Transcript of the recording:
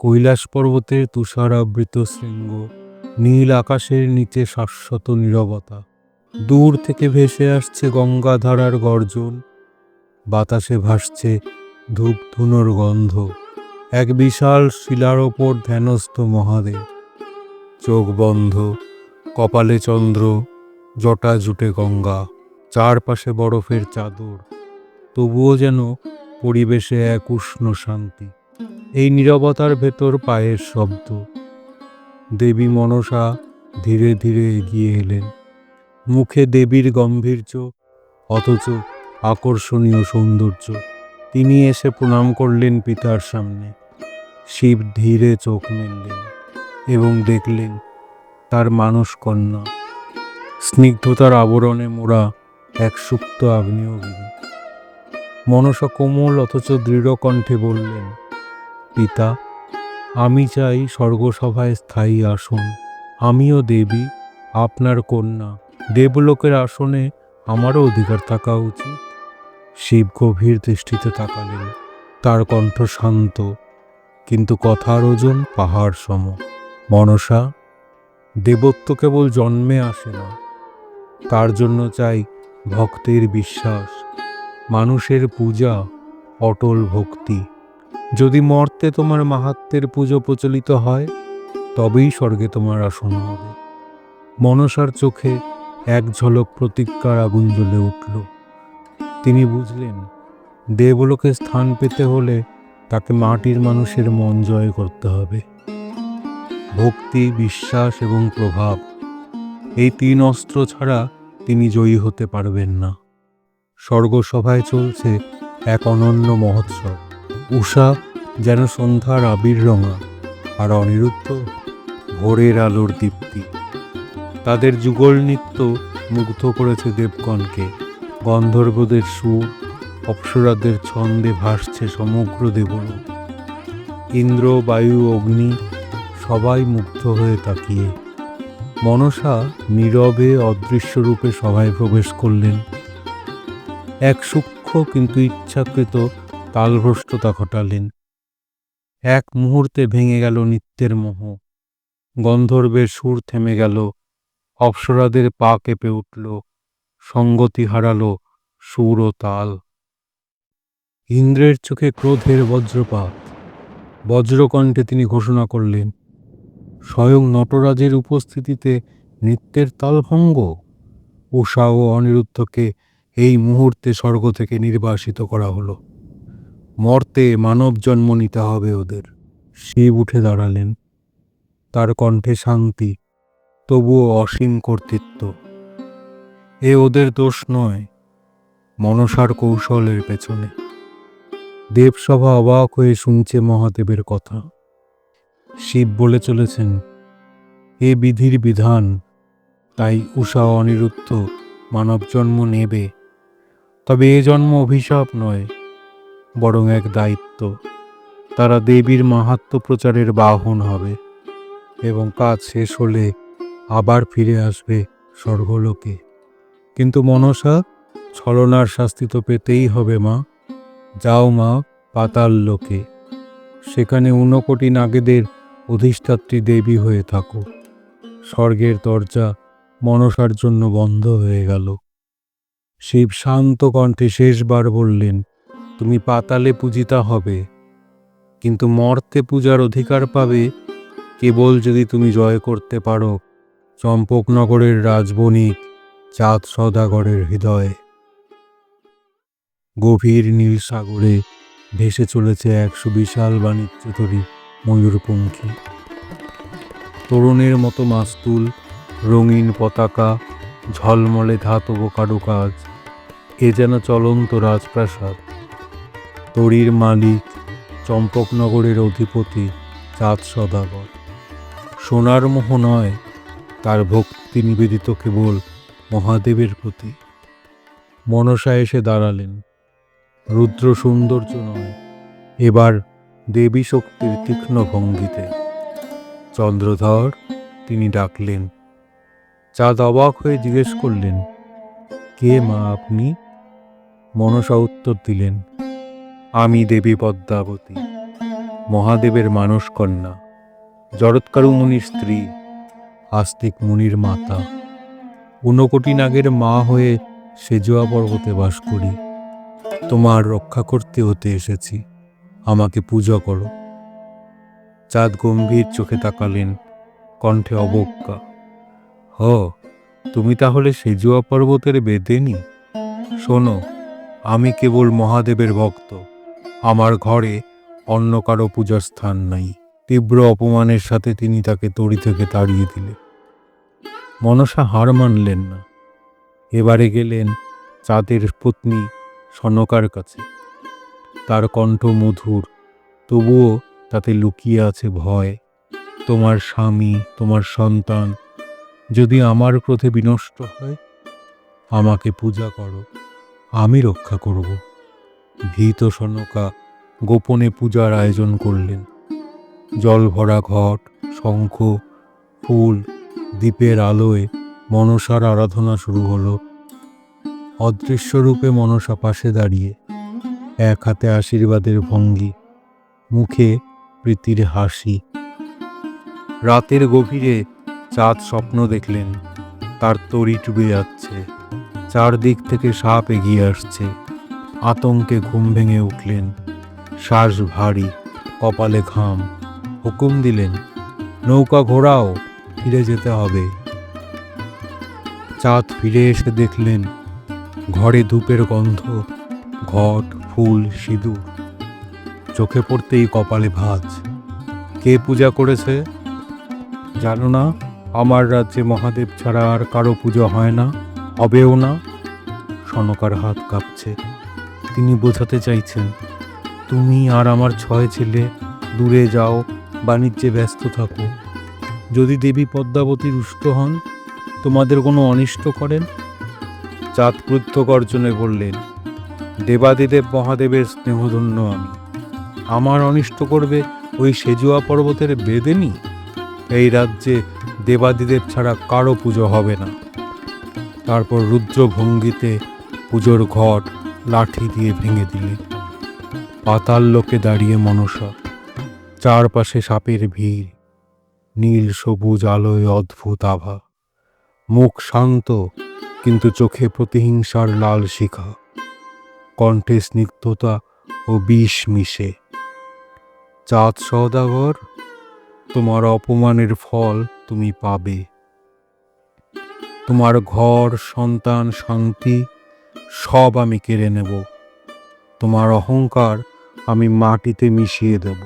কৈলাস পর্বতের তুষারাবৃত শৃঙ্গ, নীল আকাশের নিচে শাশ্বত নীরবতা। দূর থেকে ভেসে আসছে গঙ্গাধারার গর্জন, বাতাসে ভাসছে ধূপধুনোর গন্ধ। এক বিশাল শিলার ওপর ধ্যানস্থ মহাদেব, চোখ বন্ধ, কপালে চন্দ্র, জটা জুটে গঙ্গা, চারপাশে বরফের চাদর, তবুও যেন পরিবেশে এক উষ্ণ শান্তি। এই নীরবতার ভেতর পায়ের শব্দ। দেবী মনসা ধীরে ধীরে এগিয়ে এলেন, মুখে দেবীর গম্ভীর্য অথচ আকর্ষণীয় সৌন্দর্য। তিনি এসে প্রণাম করলেন পিতার সামনে। শিব ধীরে চোখ মেললেন এবং দেখলেন তার মানস কন্যা, স্নিগ্ধতার আবরণে মোড়া এক সুপ্ত আগ্নেয়গিরি। মনসা কোমল অথচ দৃঢ় কণ্ঠে বললেন, পিতা, আমি চাই স্বর্গসভায় স্থায়ী আসন। আমিও দেবী, আপনার কন্যা। দেবলোকের আসনে আমারও অধিকার থাকা উচিত। শিব গভীর দৃষ্টিতে তাকালেন। তার কণ্ঠ শান্ত, কিন্তু কথার ওজন পাহাড় সম। মনসা, দেবত্ব কেবল জন্মে আসে না, তার জন্য চাই ভক্তের বিশ্বাস, মানুষের পূজা, অটল ভক্তি। যদি মর্তে তোমার মাহাত্ম্যের পুজো প্রচলিত হয়, তবেই স্বর্গে তোমার আসন হবে। মনসার চোখে এক ঝলক প্রতিজ্ঞার আগুন জ্বলে উঠল। তিনি বুঝলেন, দেবলোকে স্থান পেতে হলে তাকে মাটির মানুষের মন জয় করতে হবে। ভক্তি, বিশ্বাস এবং প্রভাব, এই তিন অস্ত্র ছাড়া তিনি জয়ী হতে পারবেন না। স্বর্গসভায় চলছে এক অনন্য মহোৎসব। উষা যেন সন্ধ্যার আবির রঙা, আর অনিরুদ্ধ ভোরের আলোর দীপ্তি। তাদের যুগল নৃত্য মুগ্ধ করেছে দেবগণকে। গন্ধর্বদের সুর, অপ্সরাদের ছন্দে ভাসছে সমগ্র দেবলোক। ইন্দ্র, বায়ু, অগ্নি সবাই মুগ্ধ হয়ে তাকিয়ে। মনসা নীরবে অদৃশ্য রূপে সভায় প্রবেশ করলেন। এক সূক্ষ্ম কিন্তু ইচ্ছাকৃত তালভ্রষ্টতা ঘটালেন। এক মুহূর্তে ভেঙে গেল নিত্যের মোহ। গন্ধর্বের সুর থেমে গেল, অপ্সরাদের পা কেঁপে উঠল, সঙ্গতি হারালো সুর ও তাল। ইন্দ্রের চোখে ক্রোধের বজ্রপাত। বজ্রকণ্ঠে তিনি ঘোষণা করলেন, স্বয়ং নটরাজের উপস্থিতিতে নৃত্যের তালভঙ্গ। উষা ও অনিরুদ্ধকে এই মুহূর্তে স্বর্গ থেকে নির্বাসিত করা হলো। মর্তে মানব জন্ম নিতে হবে ওদের। শিব উঠে দাঁড়ালেন, তার কণ্ঠে শান্তি, তবুও অসীম কর্তৃত্ব। এ ওদের দোষ নয়, মনসার কৌশলের পেছনে। দেবসভা অবাক হয়ে শুনছে মহাদেবের কথা। শিব বলে চলেছেন, এ বিধির বিধান, তাই উষা অনিরুদ্ধ মানব জন্ম নেবে। তবে এ জন্ম অভিশাপ নয়, বরং এক দায়িত্ব। তারা দেবীর মাহাত্ম্য প্রচারের বাহন হবে এবং কাজ শেষ হলে আবার ফিরে আসবে স্বর্গলোকে। কিন্তু মনসা, ছলনার শাস্তি তো পেতেই হবে মা। যাও মা, পাতাল লোকে, সেখানে 69 কোটি নাগেদের অধিষ্ঠাত্রী দেবী হয়ে থাকো। স্বর্গের দরজা মনসার জন্য বন্ধ হয়ে গেল। শিব শান্ত কণ্ঠে শেষবার বললেন, তুমি পাতালে পূজিতা হবে, কিন্তু মর্তে পূজার অধিকার পাবে কেবল যদি তুমি জয় করতে পারো চম্পকনগরের রাজবণিক চাঁদ সওদাগরের হৃদয়ে। গভীর নীল সাগরে ভেসে চলেছে এক সুবিশাল বাণিজ্যতরী ময়ূরপঙ্খী। তরুণের মতো মাস্তুল, রঙিন পতাকা, ঝলমলে ধাতব কারুকাজ, এ যেন চলন্ত রাজপ্রাসাদ। তরীর মালিক চম্পকনগরের অধিপতি চাঁদ সওদাগর। সোনার মোহ নয়, তার ভক্তি নিবেদিত কেবল মহাদেবের প্রতি। মনসা এসে দাঁড়ালেন, রুদ্র সৌন্দর্য নয়, এবার দেবী শক্তির তীক্ষ্ণ ভঙ্গিতে। চন্দ্রধর, তিনি ডাকলেন। চাঁদ অবাক হয়ে জিজ্ঞেস করলেন, কে মা আপনি? মনসা উত্তর দিলেন, আমি দেবী পদ্মাবতী। মহাদেবের মানস কন্যা, জরৎকারু মুনির স্ত্রী, আস্তিক মুনির মাতা, ঊনকোটি নাগের মা হয়ে সেজুয়া পর্বতে বাস করি। তোমার রক্ষা করতে হতে এসেছি, আমাকে পূজা করো। চাঁদ গম্ভীর চোখে তাকালেন, কণ্ঠে অবজ্ঞা। তুমি তাহলে সেজুয়া পর্বতের বেদেনি? শোনো, আমি কেবল মহাদেবের ভক্ত, আমার ঘরে অন্য কারো পূজার স্থান নাই। তীব্র অপমানের সাথে তিনি তাকে তরি থেকে তাড়িয়ে দিলেন। মনসা হার মানলেন না। এবারে গেলেন চাঁদের পত্নী সনকার কাছে। তার কণ্ঠ মধুর, তবুও তাতে লুকিয়ে আছে ভয়। তোমার স্বামী, তোমার সন্তান যদি আমার ক্রোধে বিনষ্ট হয়, আমাকে পূজা করো, আমি রক্ষা করব। ভীত সনকা গোপনে পূজার আয়োজন করলেন। জল ভরা ঘট, শঙ্খ, ফুল, দীপের আলোয় মনসার আরাধনা শুরু হলো। অদৃশ্য রূপে মনসা পাশে দাঁড়িয়ে, এক হাতে আশীর্বাদের ভঙ্গি, মুখে প্রীতির হাসি। রাতের গভীরে চাঁদ স্বপ্ন দেখলেন, তার তরি ডুবে যাচ্ছে, চারদিক থেকে সাপ এগিয়ে আসছে। আতঙ্কে ঘুম ভেঙে উঠলেন, শ্বাস ভারী, কপালে ঘাম। হুকুম দিলেন, নৌকা ঘোরাও, ফিরে যেতে হবে। চাঁদ ফিরে এসে দেখলেন ঘরে ধূপের গন্ধ, ঘট, ফুল, সিঁদুর। চোখে পড়তেই কপালে ভাঁজ। কে পূজা করেছে? জানো না, আমার রাজ্যে মহাদেব ছাড়া আর কারো পুজো হয় না, হবেও না। সনকার হাত কাঁপছে। তিনি বোঝাতে চাইছেন, তুমি আর আমার 6 ছেলে দূরে যাও, বাণিজ্যে ব্যস্ত থাকো। যদি দেবী পদ্মাবতী রুষ্ট হন, তোমাদের কোনো অনিষ্ট করেন? চাঁদ ক্রুদ্ধ গর্জনে বললেন, দেবাদিদেব মহাদেবের স্নেহধন্য আমি, আমার অনিষ্ট করবে ওই সেজুয়া পর্বতের বেদেনি? এই রাজ্যে দেবাদিদেব ছাড়া কারো পুজো হবে না। তারপর রুদ্র ভঙ্গিতে পুজোর ঘট লাঠি দিয়ে ভেঙে দিলেন। পাতাল লোকে দাঁড়িয়ে মনসা, চারপাশে সাপের ভিড়, নীল সবুজ আলোয় অদ্ভুত আভা। মুখ শান্ত, কিন্তু চোখে প্রতিহিংসার লাল শিখা, কণ্ঠে স্নিগ্ধতা ও বিষ মিশে। চাঁদ সওদাগর, তোমার অপমানের ফল তুমি পাবে। তোমার ঘর, সন্তান, শান্তি সব আমি কেড়ে নেব। তোমার অহংকার আমি মাটিতে মিশিয়ে দেব।